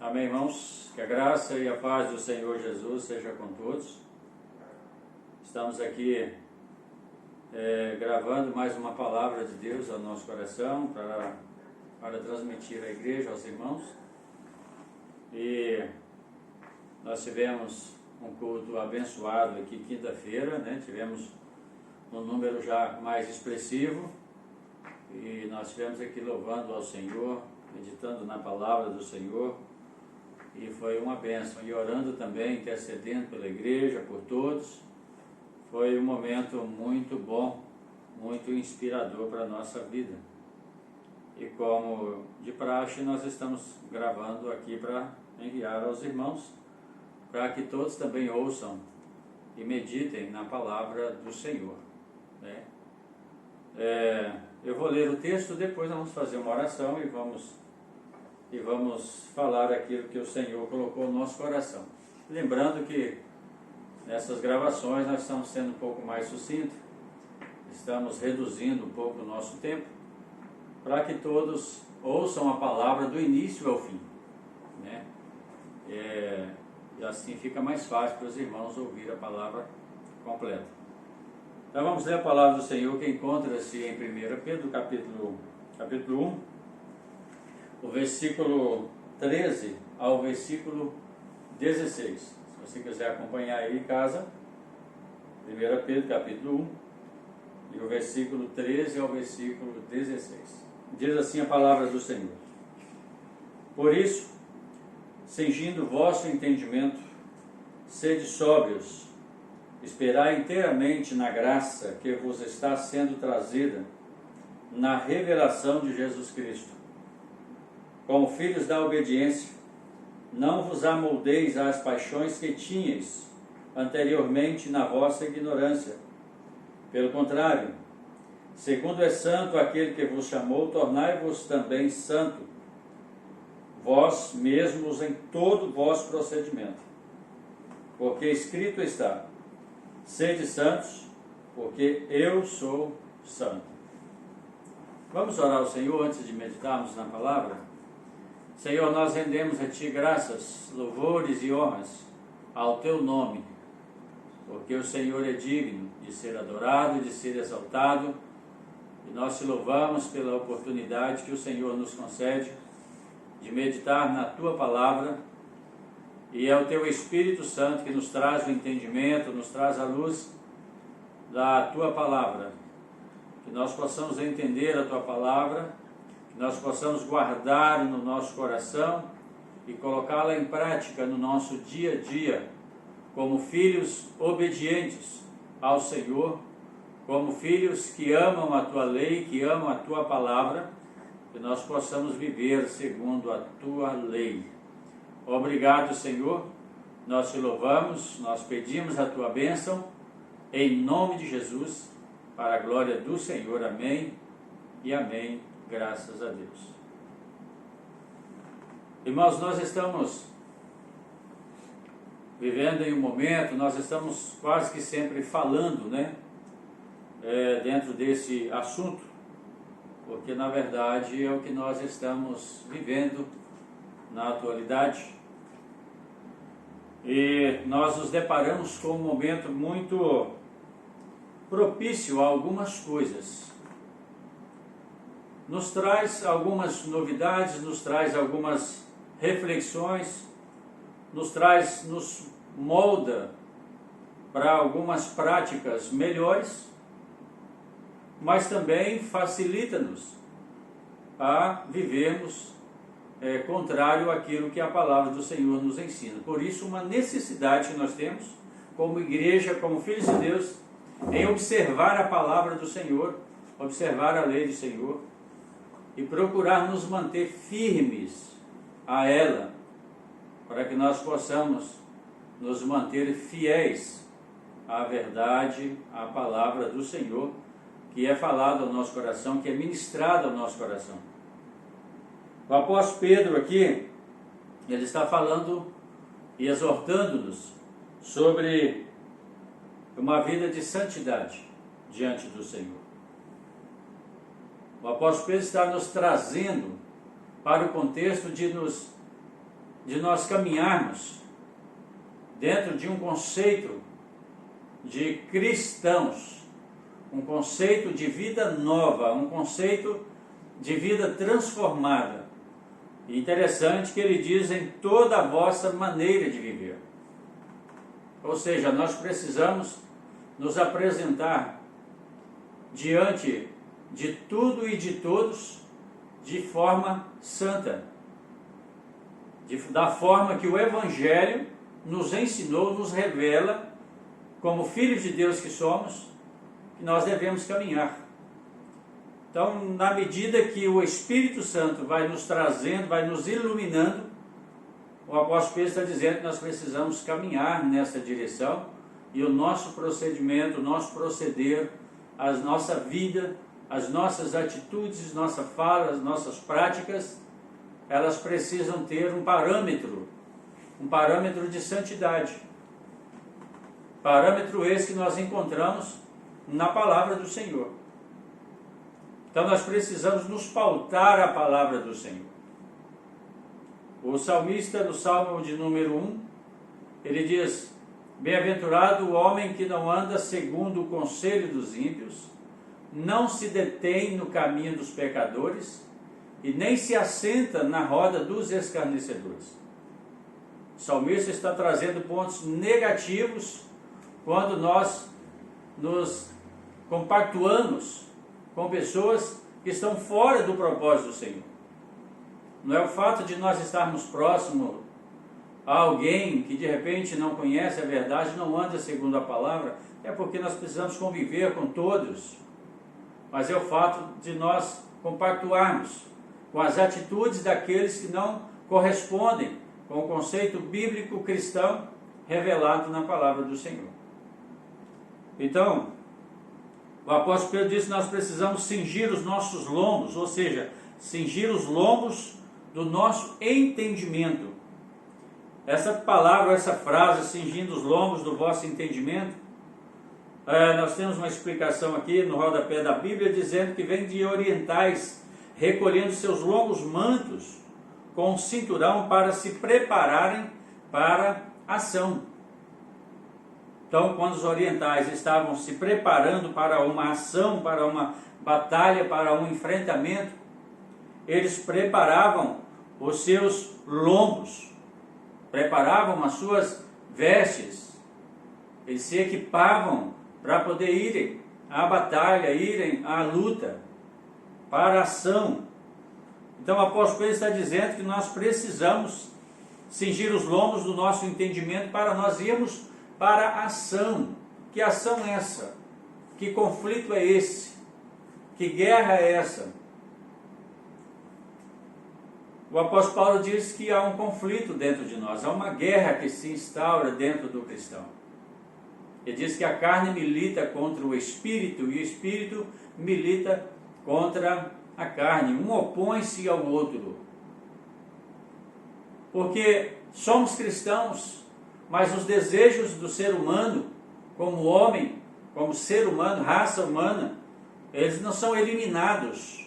Amém, irmãos? Que a graça e a paz do Senhor Jesus seja com todos. Estamos aqui gravando mais uma palavra de Deus ao nosso coração para transmitir à igreja, aos irmãos. E nós tivemos um culto abençoado aqui quinta-feira, né? Tivemos um número já mais expressivo e nós estivemos aqui louvando ao Senhor, meditando na palavra do Senhor. E foi uma bênção, e orando também, intercedendo pela igreja, por todos. Foi um momento muito bom, muito inspirador para a nossa vida. E como de praxe, nós estamos gravando aqui para enviar aos irmãos, para que todos também ouçam e meditem na palavra do Senhor, né? Eu vou ler o texto, depois nós vamos fazer uma oração e vamos falar aquilo que o Senhor colocou no nosso coração. Lembrando que nessas gravações nós estamos sendo um pouco mais sucintos, estamos reduzindo um pouco o nosso tempo, para que todos ouçam a palavra do início ao fim, né? E assim fica mais fácil para os irmãos ouvir a palavra completa. Então vamos ler a palavra do Senhor, que encontra-se em 1 Pedro, capítulo 1, o versículo 13 ao versículo 16. Se você quiser acompanhar aí em casa, 1 Pedro capítulo 1, e o versículo 13 ao versículo 16. Diz assim a palavra do Senhor: Por isso, cingindo o vosso entendimento, sede sóbrios, esperai inteiramente na graça que vos está sendo trazida na revelação de Jesus Cristo. Como filhos da obediência, não vos amoldeis às paixões que tinhais anteriormente na vossa ignorância. Pelo contrário, segundo é santo aquele que vos chamou, tornai-vos também santo, vós mesmos em todo o vosso procedimento. Porque escrito está: sede santos, porque eu sou santo. Vamos orar ao Senhor antes de meditarmos na palavra? Senhor, nós rendemos a Ti graças, louvores e honras ao Teu nome, porque o Senhor é digno de ser adorado e de ser exaltado, e nós Te louvamos pela oportunidade que o Senhor nos concede de meditar na Tua palavra, e é o Teu Espírito Santo que nos traz o entendimento, nos traz a luz da Tua palavra, que nós possamos entender a Tua palavra, que nós possamos guardar no nosso coração e colocá-la em prática no nosso dia a dia, como filhos obedientes ao Senhor, como filhos que amam a Tua lei, que amam a Tua palavra, que nós possamos viver segundo a Tua lei. Obrigado, Senhor, nós Te louvamos, nós pedimos a Tua bênção, em nome de Jesus, para a glória do Senhor, amém e amém. Graças a Deus. Irmãos, nós estamos vivendo em um momento, nós estamos quase que sempre falando, né? Dentro desse assunto, porque na verdade é o que nós estamos vivendo na atualidade. E nós nos deparamos com um momento muito propício a algumas coisas. Nos traz algumas novidades, nos traz algumas reflexões, nos molda para algumas práticas melhores, mas também facilita-nos a vivermos contrário àquilo que a palavra do Senhor nos ensina. Por isso, uma necessidade que nós temos, como igreja, como filhos de Deus, em observar a palavra do Senhor, observar a lei do Senhor, e procurar nos manter firmes a ela, para que nós possamos nos manter fiéis à verdade, à palavra do Senhor, que é falada ao nosso coração, que é ministrada ao nosso coração. O apóstolo Pedro aqui, ele está falando e exortando-nos sobre uma vida de santidade diante do Senhor. O apóstolo Pedro está nos trazendo para o contexto de nos de nós caminharmos dentro de um conceito de cristãos, um conceito de vida nova, um conceito de vida transformada. E interessante que ele diz em toda a vossa maneira de viver. Ou seja, nós precisamos nos apresentar diante de tudo e de todos de forma santa, da forma que o Evangelho nos ensinou, nos revela, como filhos de Deus que somos, que nós devemos caminhar. Então, na medida que o Espírito Santo vai nos trazendo, vai nos iluminando, o apóstolo Pedro está dizendo que nós precisamos caminhar nessa direção, e o nosso procedimento, o nosso proceder, a nossa vida, as nossas atitudes, nossa fala, as nossas práticas, elas precisam ter um parâmetro de santidade. Parâmetro esse que nós encontramos na palavra do Senhor. Então nós precisamos nos pautar a palavra do Senhor. O salmista, no Salmo de número 1, ele diz: bem-aventurado o homem que não anda segundo o conselho dos ímpios, não se detém no caminho dos pecadores e nem se assenta na roda dos escarnecedores. O salmista está trazendo pontos negativos quando nós nos compactuamos com pessoas que estão fora do propósito do Senhor. Não é o fato de nós estarmos próximos a alguém que de repente não conhece a verdade, não anda segundo a palavra, é porque nós precisamos conviver com todos. Mas é o fato de nós compactuarmos com as atitudes daqueles que não correspondem com o conceito bíblico cristão revelado na palavra do Senhor. Então, o apóstolo Pedro disse que nós precisamos cingir os nossos lombos, ou seja, cingir os lombos do nosso entendimento. Essa palavra, essa frase, cingindo os lombos do vosso entendimento, nós temos uma explicação aqui no rodapé da Bíblia dizendo que vem de orientais recolhendo seus longos mantos com um cinturão para se prepararem para a ação. Então, quando os orientais estavam se preparando para uma ação, para uma batalha, para um enfrentamento, eles preparavam os seus lombos, preparavam as suas vestes, eles se equipavam para poder irem à batalha, irem à luta, para a ação. Então o apóstolo Pedro está dizendo que nós precisamos cingir os lombos do nosso entendimento para nós irmos para a ação. Que ação é essa? Que conflito é esse? Que guerra é essa? O apóstolo Paulo diz que há um conflito dentro de nós, há uma guerra que se instaura dentro do cristão. Ele diz que a carne milita contra o espírito e o espírito milita contra a carne. Um opõe-se ao outro. Porque somos cristãos, mas os desejos do ser humano, como homem, como ser humano, raça humana, eles não são eliminados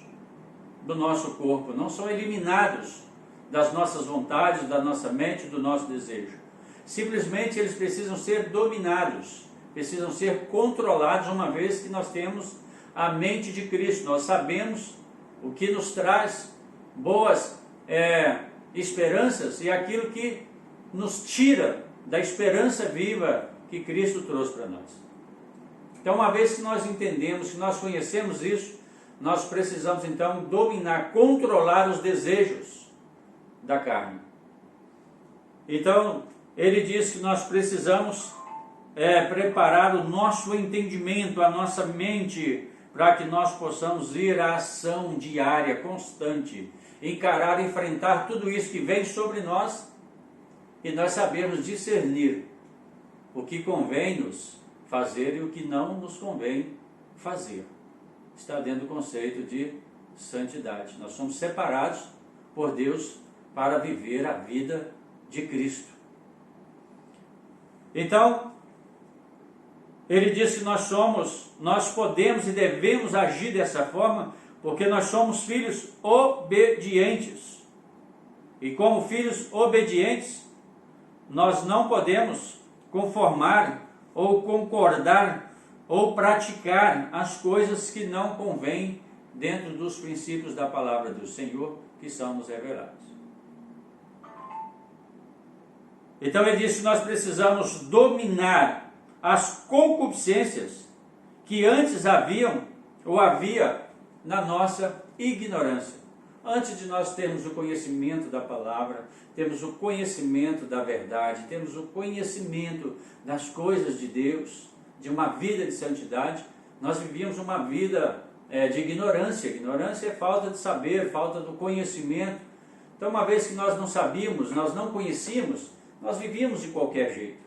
do nosso corpo, não são eliminados das nossas vontades, da nossa mente, do nosso desejo. Simplesmente eles precisam ser dominados, precisam ser controlados, uma vez que nós temos a mente de Cristo. Nós sabemos o que nos traz boas esperanças e aquilo que nos tira da esperança viva que Cristo trouxe para nós. Então, uma vez que nós entendemos, que nós conhecemos isso, nós precisamos então dominar, controlar os desejos da carne. Então, ele diz que nós precisamos preparar o nosso entendimento, a nossa mente, para que nós possamos ir à ação diária, constante, encarar, enfrentar tudo isso que vem sobre nós e nós sabermos discernir o que convém nos fazer e o que não nos convém fazer. Está dentro do conceito de santidade. Nós somos separados por Deus para viver a vida de Cristo. Então, ele diz que nós podemos e devemos agir dessa forma, porque nós somos filhos obedientes. E como filhos obedientes, nós não podemos conformar ou concordar ou praticar as coisas que não convêm dentro dos princípios da palavra do Senhor que são nos revelados. Então ele disse que nós precisamos dominar as concupiscências que antes havia na nossa ignorância. Antes de nós termos o conhecimento da palavra, temos o conhecimento da verdade, temos o conhecimento das coisas de Deus, de uma vida de santidade, nós vivíamos uma vida de ignorância. Ignorância é falta de saber, falta do conhecimento. Então, uma vez que nós não sabíamos, nós não conhecíamos, nós vivíamos de qualquer jeito.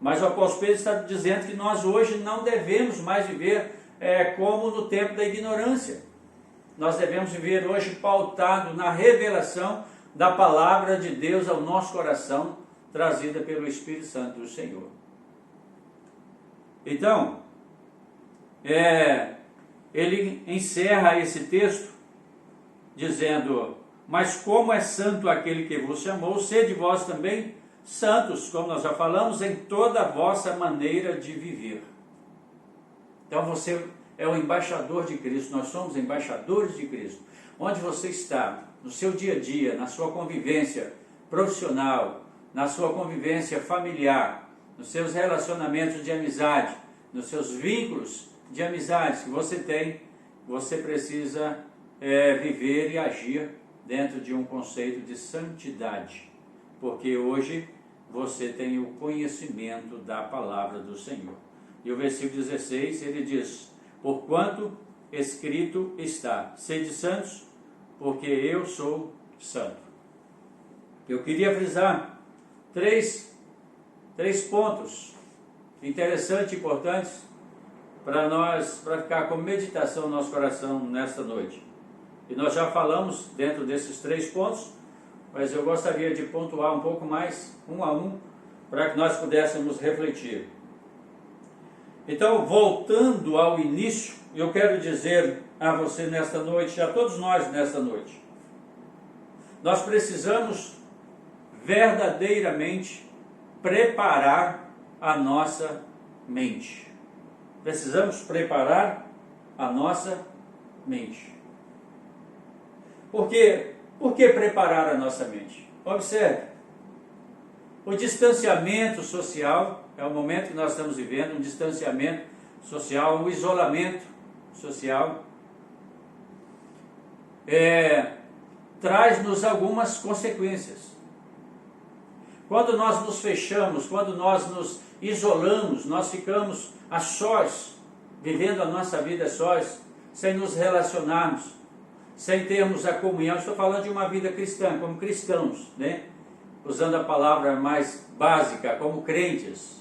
Mas o apóstolo Pedro está dizendo que nós hoje não devemos mais viver como no tempo da ignorância. Nós devemos viver hoje pautado na revelação da palavra de Deus ao nosso coração, trazida pelo Espírito Santo do Senhor. Então, ele encerra esse texto dizendo: mas como é santo aquele que vos chamou, sede vós também santos, como nós já falamos, em toda a vossa maneira de viver. Então você é o embaixador de Cristo, nós somos embaixadores de Cristo. Onde você está, no seu dia a dia, na sua convivência profissional, na sua convivência familiar, nos seus relacionamentos de amizade, nos seus vínculos de amizades que você tem, você precisa viver e agir dentro de um conceito de santidade, porque hoje você tem o conhecimento da palavra do Senhor. E o versículo 16, ele diz: porquanto escrito está, sede santos, porque eu sou santo. Eu queria frisar três pontos interessantes e importantes para ficar com meditação no nosso coração nesta noite. E nós já falamos dentro desses 3 pontos, mas eu gostaria de pontuar um pouco mais, um a um, para que nós pudéssemos refletir. Então, voltando ao início, eu quero dizer a você nesta noite, a todos nós nesta noite, nós precisamos verdadeiramente preparar a nossa mente. Precisamos preparar a nossa mente. Por que preparar a nossa mente? Observe, o distanciamento social, é o momento que nós estamos vivendo, um distanciamento social, um isolamento social, traz-nos algumas consequências. Quando nós nos fechamos, quando nós nos isolamos, nós ficamos a sós, vivendo a nossa vida a sós, sem nos relacionarmos, sem termos a comunhão. Estou falando de uma vida cristã, como cristãos, né? Usando a palavra mais básica, como crentes.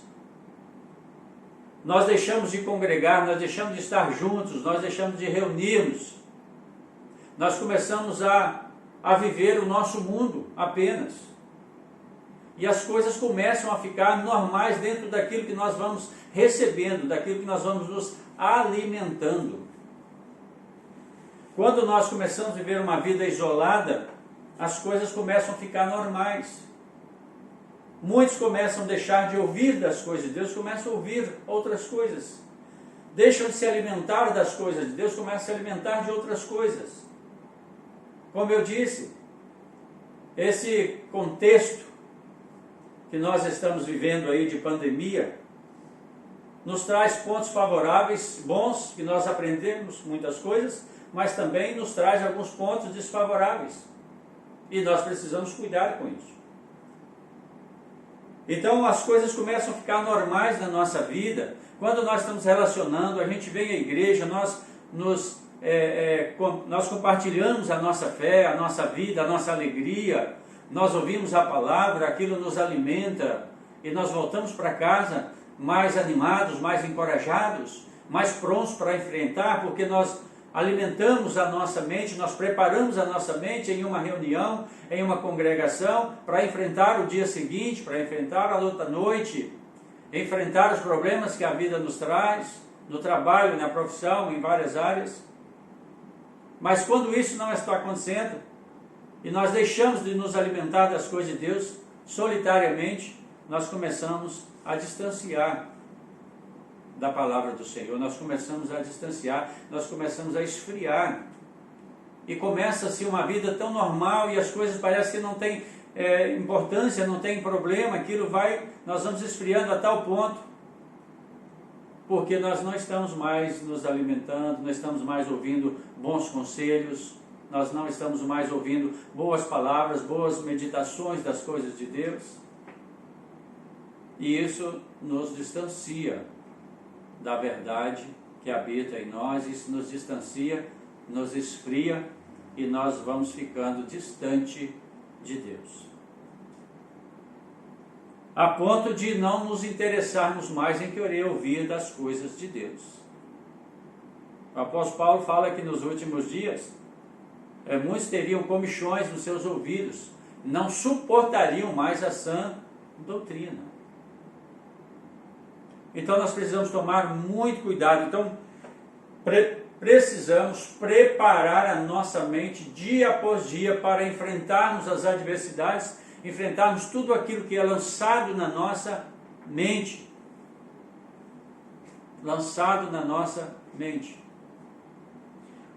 Nós deixamos de congregar, nós deixamos de estar juntos, nós deixamos de reunirmos. Nós começamos a viver o nosso mundo apenas. E as coisas começam a ficar normais dentro daquilo que nós vamos recebendo, daquilo que nós vamos nos alimentando. Quando nós começamos a viver uma vida isolada, as coisas começam a ficar normais. Muitos começam a deixar de ouvir das coisas de Deus, começam a ouvir outras coisas. Deixam de se alimentar das coisas de Deus, começam a se alimentar de outras coisas. Como eu disse, esse contexto que nós estamos vivendo aí de pandemia, nos traz pontos favoráveis, bons, que nós aprendemos muitas coisas, mas também nos traz alguns pontos desfavoráveis. E nós precisamos cuidar com isso. Então as coisas começam a ficar normais na nossa vida. Quando nós estamos relacionando, a gente vem à igreja, nós compartilhamos a nossa fé, a nossa vida, a nossa alegria, nós ouvimos a palavra, aquilo nos alimenta, e nós voltamos para casa mais animados, mais encorajados, mais prontos para enfrentar, porque nós alimentamos a nossa mente, nós preparamos a nossa mente em uma reunião, em uma congregação, para enfrentar o dia seguinte, para enfrentar a outra noite, enfrentar os problemas que a vida nos traz, no trabalho, na profissão, em várias áreas. Mas quando isso não está acontecendo, e nós deixamos de nos alimentar das coisas de Deus solitariamente, nós começamos a distanciar da palavra do Senhor, nós começamos a distanciar, nós começamos a esfriar, e começa-se uma vida tão normal, e as coisas parecem que não têm importância, não tem problema, nós vamos esfriando a tal ponto, porque nós não estamos mais nos alimentando, não estamos mais ouvindo bons conselhos, nós não estamos mais ouvindo boas palavras, boas meditações das coisas de Deus, e isso nos distancia da verdade que habita em nós, isso nos distancia, nos esfria, e nós vamos ficando distante de Deus, a ponto de não nos interessarmos mais em querer ouvir das coisas de Deus. O apóstolo Paulo fala que nos últimos dias, muitos teriam comichões nos seus ouvidos, não suportariam mais a sã doutrina. Então nós precisamos tomar muito cuidado. Então precisamos preparar a nossa mente dia após dia para enfrentarmos as adversidades, enfrentarmos tudo aquilo que é lançado na nossa mente. Lançado na nossa mente.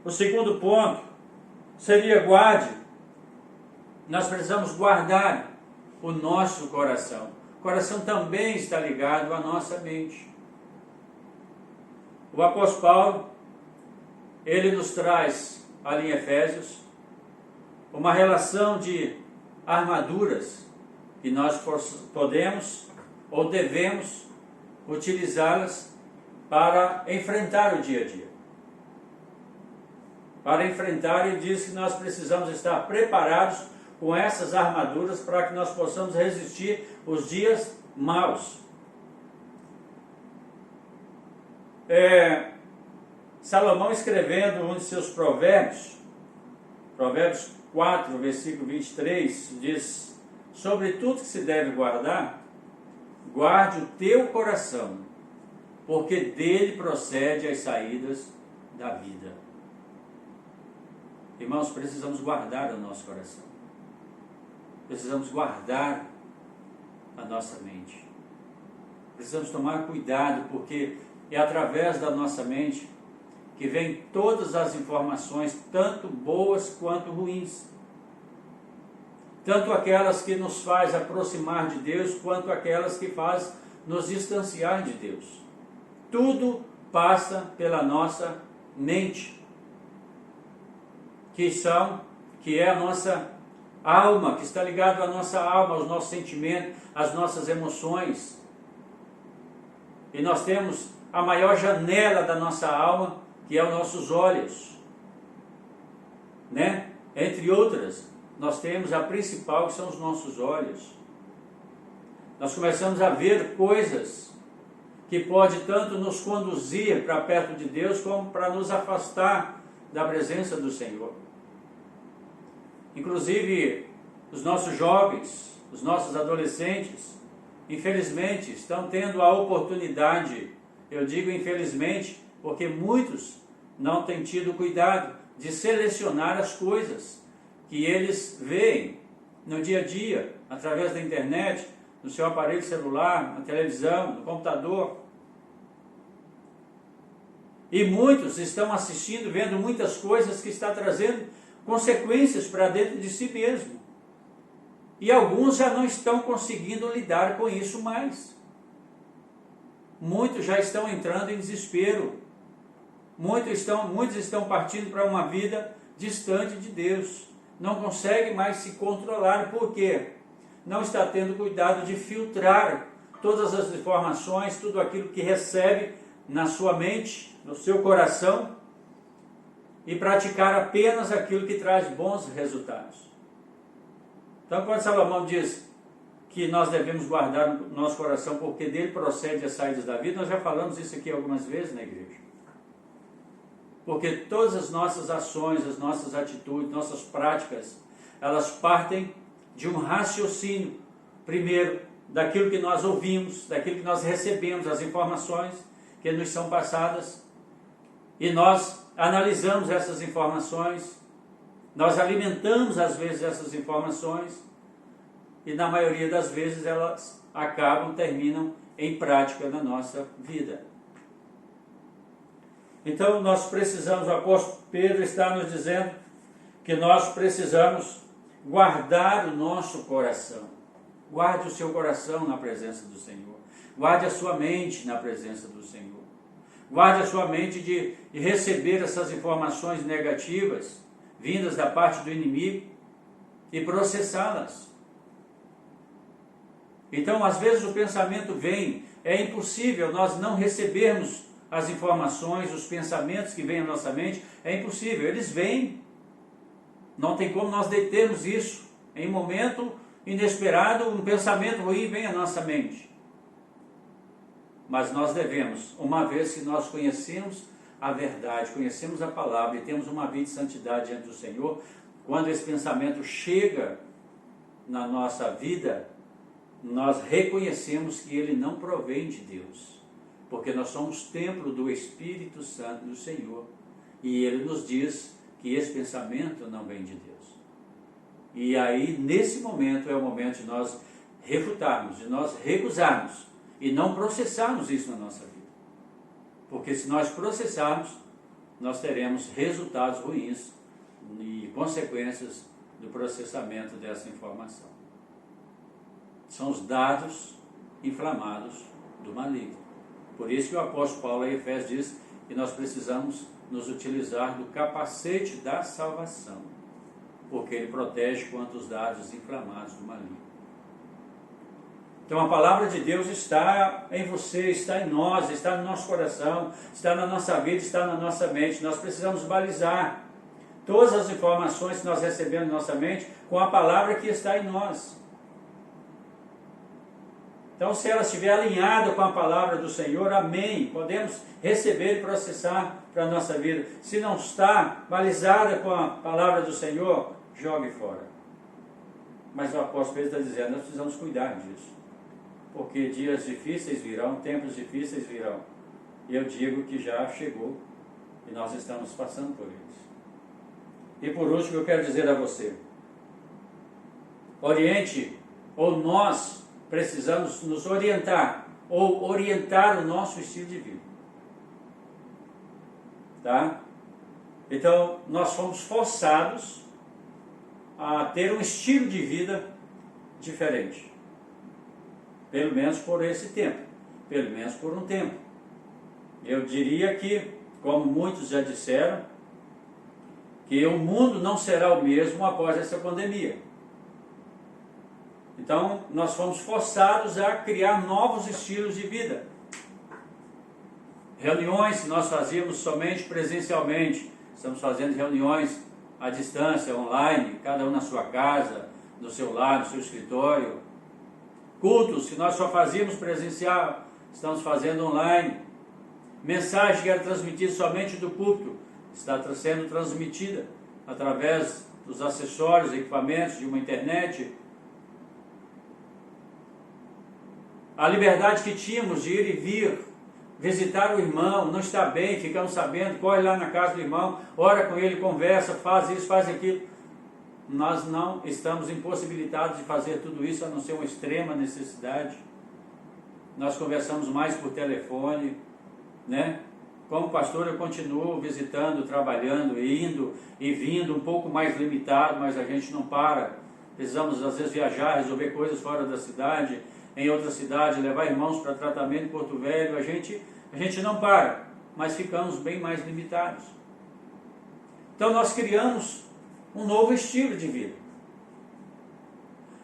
O segundo ponto seria guarde. Nós precisamos guardar o nosso coração. O coração também está ligado à nossa mente. O apóstolo Paulo, ele nos traz ali em Efésios uma relação de armaduras que nós podemos ou devemos utilizá-las para enfrentar o dia a dia. Para enfrentar, ele diz que nós precisamos estar preparados com essas armaduras para que nós possamos resistir os dias maus. Salomão, escrevendo um de seus provérbios, Provérbios 4, versículo 23, diz: sobre tudo que se deve guardar, guarde o teu coração, porque dele procede as saídas da vida. Irmãos, precisamos guardar o nosso coração. Precisamos guardar a nossa mente. Precisamos tomar cuidado, porque é através da nossa mente que vem todas as informações, tanto boas quanto ruins. Tanto aquelas que nos faz aproximar de Deus, quanto aquelas que faz nos distanciar de Deus. Tudo passa pela nossa mente, que é a nossa alma, que está ligado à nossa alma, aos nossos sentimentos, às nossas emoções. E nós temos a maior janela da nossa alma, que é os nossos olhos, né? Entre outras, nós temos a principal, que são os nossos olhos. Nós começamos a ver coisas que pode tanto nos conduzir para perto de Deus, como para nos afastar da presença do Senhor. Inclusive, os nossos jovens, os nossos adolescentes, infelizmente, estão tendo a oportunidade, eu digo infelizmente, porque muitos não têm tido cuidado de selecionar as coisas que eles veem no dia a dia, através da internet, no seu aparelho celular, na televisão, no computador. E muitos estão assistindo, vendo muitas coisas que estão trazendo consequências para dentro de si mesmo. E alguns já não estão conseguindo lidar com isso mais. Muitos já estão entrando em desespero. Muitos estão partindo para uma vida distante de Deus. Não conseguem mais se controlar. Por quê? Não está tendo cuidado de filtrar todas as informações, tudo aquilo que recebe na sua mente, no seu coração, e praticar apenas aquilo que traz bons resultados. Então, quando Salomão diz que nós devemos guardar o nosso coração porque dele procede as saídas da vida, nós já falamos isso aqui algumas vezes na igreja. Porque todas as nossas ações, as nossas atitudes, nossas práticas, elas partem de um raciocínio. Primeiro, daquilo que nós ouvimos, daquilo que nós recebemos, as informações que nos são passadas, e nós analisamos essas informações Nós alimentamos às vezes essas informações e na maioria das vezes elas terminam em prática na nossa vida. Então nós precisamos, o apóstolo Pedro está nos dizendo que nós precisamos guardar o nosso coração. Guarde o seu coração na presença do Senhor. Guarde a sua mente na presença do Senhor. Guarde a sua mente de receber essas informações negativas vindas da parte do inimigo e processá-las. Então, às vezes o pensamento vem, é impossível nós não recebermos as informações, os pensamentos que vêm à nossa mente, é impossível, eles vêm. Não tem como nós determos isso. Em um momento inesperado, um pensamento ruim vem à nossa mente. Mas nós devemos, uma vez que nós conhecemos a verdade, conhecemos a palavra e temos uma vida de santidade diante do Senhor, quando esse pensamento chega na nossa vida, nós reconhecemos que ele não provém de Deus, porque nós somos templo do Espírito Santo do Senhor, e ele nos diz que esse pensamento não vem de Deus. E aí, nesse momento, é o momento de nós refutarmos, de nós recusarmos e não processarmos isso na nossa vida. Porque se nós processarmos, nós teremos resultados ruins e consequências do processamento dessa informação. São os dados inflamados do maligno. Por isso que o apóstolo Paulo em Efésios diz que nós precisamos nos utilizar do capacete da salvação, porque ele protege contra os dados inflamados do maligno. Então a palavra de Deus está em você, está em nós, está no nosso coração, está na nossa vida, está na nossa mente. Nós precisamos balizar todas as informações que nós recebemos na nossa mente com a palavra que está em nós. Então, se ela estiver alinhada com a palavra do Senhor, amém, podemos receber e processar para a nossa vida. Se não está balizada com a palavra do Senhor, jogue fora. Mas o apóstolo Pedro está dizendo, nós precisamos cuidar disso, porque dias difíceis virão, tempos difíceis virão, e eu digo que já chegou, e nós estamos passando por eles. E por último, eu quero dizer a você, oriente, ou nós precisamos nos orientar, ou orientar o nosso estilo de vida. Tá? Então, nós fomos forçados a ter um estilo de vida diferente. Pelo menos por esse tempo. Pelo menos por um tempo. Eu diria que, como muitos já disseram, que o mundo não será o mesmo após essa pandemia. Então, nós fomos forçados a criar novos estilos de vida. Reuniões que nós fazíamos somente presencialmente, estamos fazendo reuniões à distância, online, cada um na sua casa, no seu lar, no seu escritório. Cultos que nós só fazíamos presencial, estamos fazendo online. Mensagem que era transmitida somente do púlpito, está sendo transmitida através dos acessórios, equipamentos de uma internet. A liberdade que tínhamos de ir e vir, visitar o irmão, não está bem, ficamos sabendo, corre lá na casa do irmão, ora com ele, conversa, faz isso, faz aquilo. Nós não estamos impossibilitados de fazer tudo isso, a não ser uma extrema necessidade. Nós conversamos mais por telefone, né? Como pastor eu continuo visitando, trabalhando, indo e vindo, um pouco mais limitado, mas a gente não para. Precisamos às vezes viajar, resolver coisas fora da cidade, em outra cidade, levar irmãos para tratamento em Porto Velho, a gente não para, mas ficamos bem mais limitados. Então nós criamos um novo estilo de vida.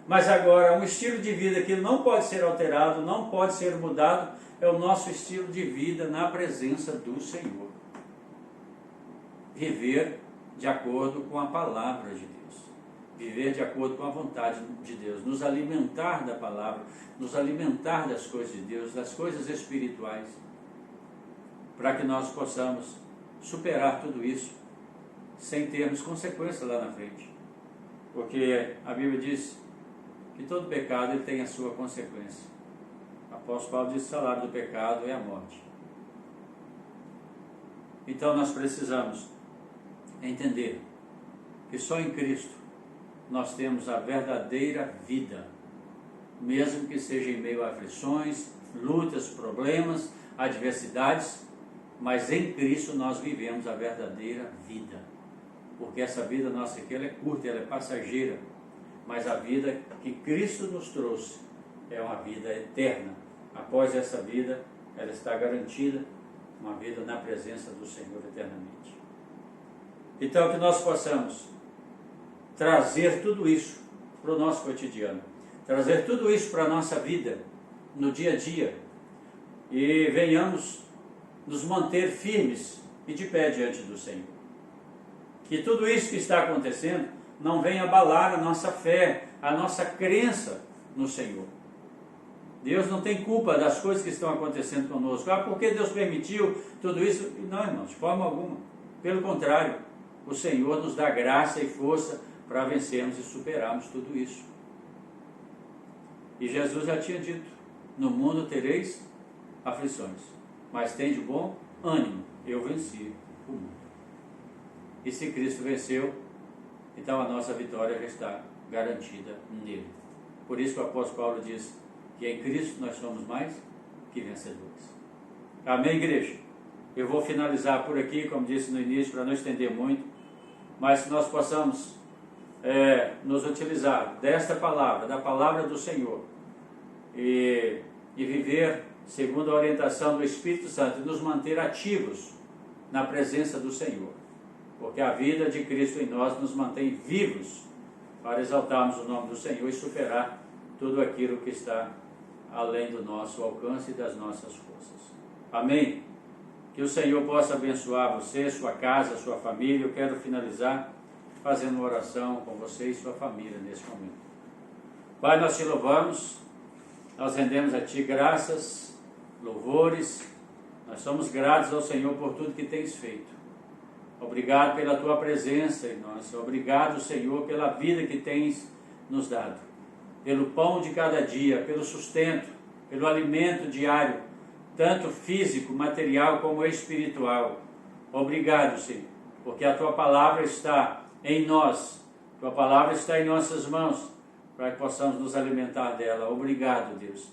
Mas agora, um estilo de vida que não pode ser alterado, não pode ser mudado, é o nosso estilo de vida na presença do Senhor. Viver de acordo com a palavra de Deus. Viver de acordo com a vontade de Deus, nos alimentar da palavra, nos alimentar das coisas de Deus, das coisas espirituais, para que nós possamos superar tudo isso, sem termos consequências lá na frente. Porque a Bíblia diz que todo pecado ele tem a sua consequência. O apóstolo Paulo diz que o salário do pecado é a morte. Então nós precisamos entender que só em Cristo nós temos a verdadeira vida, mesmo que seja em meio a aflições, lutas, problemas, adversidades, mas em Cristo nós vivemos a verdadeira vida, porque essa vida nossa aqui ela é curta, ela é passageira, mas a vida que Cristo nos trouxe é uma vida eterna. Após essa vida, ela está garantida, uma vida na presença do Senhor eternamente. Então, que nós possamos trazer tudo isso para o nosso cotidiano, trazer tudo isso para a nossa vida, no dia a dia, e venhamos nos manter firmes e de pé diante do Senhor. Que tudo isso que está acontecendo não venha abalar a nossa fé, a nossa crença no Senhor. Deus não tem culpa das coisas que estão acontecendo conosco. Ah, por que Deus permitiu tudo isso? Não, irmãos, de forma alguma. Pelo contrário, o Senhor nos dá graça e força para vencermos e superarmos tudo isso. E Jesus já tinha dito, no mundo tereis aflições, mas tende bom ânimo, eu venci o mundo. E se Cristo venceu, então a nossa vitória já está garantida nele. Por isso que o apóstolo Paulo diz que em Cristo nós somos mais que vencedores. Amém, igreja? Eu vou finalizar por aqui, como disse no início, para não estender muito, mas que nós possamos nos utilizar desta palavra, da palavra do Senhor, e viver segundo a orientação do Espírito Santo, e nos manter ativos na presença do Senhor, porque a vida de Cristo em nós nos mantém vivos para exaltarmos o nome do Senhor e superar tudo aquilo que está além do nosso alcance e das nossas forças. Amém? Que o Senhor possa abençoar você, sua casa, sua família. Eu quero finalizar fazendo uma oração com você e sua família nesse momento. Pai, nós te louvamos, nós rendemos a Ti graças, louvores, nós somos gratos ao Senhor por tudo que tens feito. Obrigado pela Tua presença em nós, obrigado, Senhor, pela vida que tens nos dado, pelo pão de cada dia, pelo sustento, pelo alimento diário, tanto físico, material como espiritual. Obrigado, Senhor, porque a Tua palavra está em nós, Tua palavra está em nossas mãos, para que possamos nos alimentar dela. Obrigado, Deus.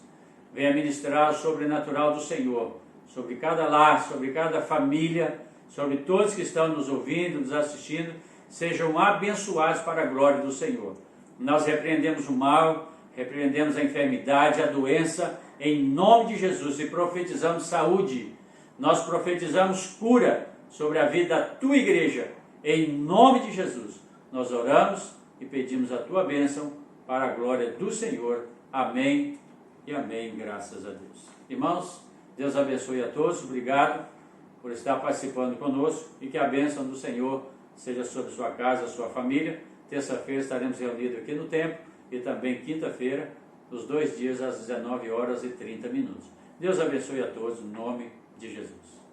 Venha ministrar o sobrenatural do Senhor, sobre cada lar, sobre cada família, sobre todos que estão nos ouvindo, nos assistindo, sejam abençoados para a glória do Senhor. Nós repreendemos o mal, repreendemos a enfermidade, a doença, em nome de Jesus, e profetizamos saúde. Nós profetizamos cura sobre a vida da Tua igreja, em nome de Jesus. Nós oramos e pedimos a Tua bênção para a glória do Senhor. Amém e amém, graças a Deus. Irmãos, Deus abençoe a todos, obrigado por estar participando conosco, e que a bênção do Senhor seja sobre sua casa, sua família. Terça-feira estaremos reunidos aqui no templo, e também quinta-feira, os 2 dias às 19h30. Deus abençoe a todos, em nome de Jesus.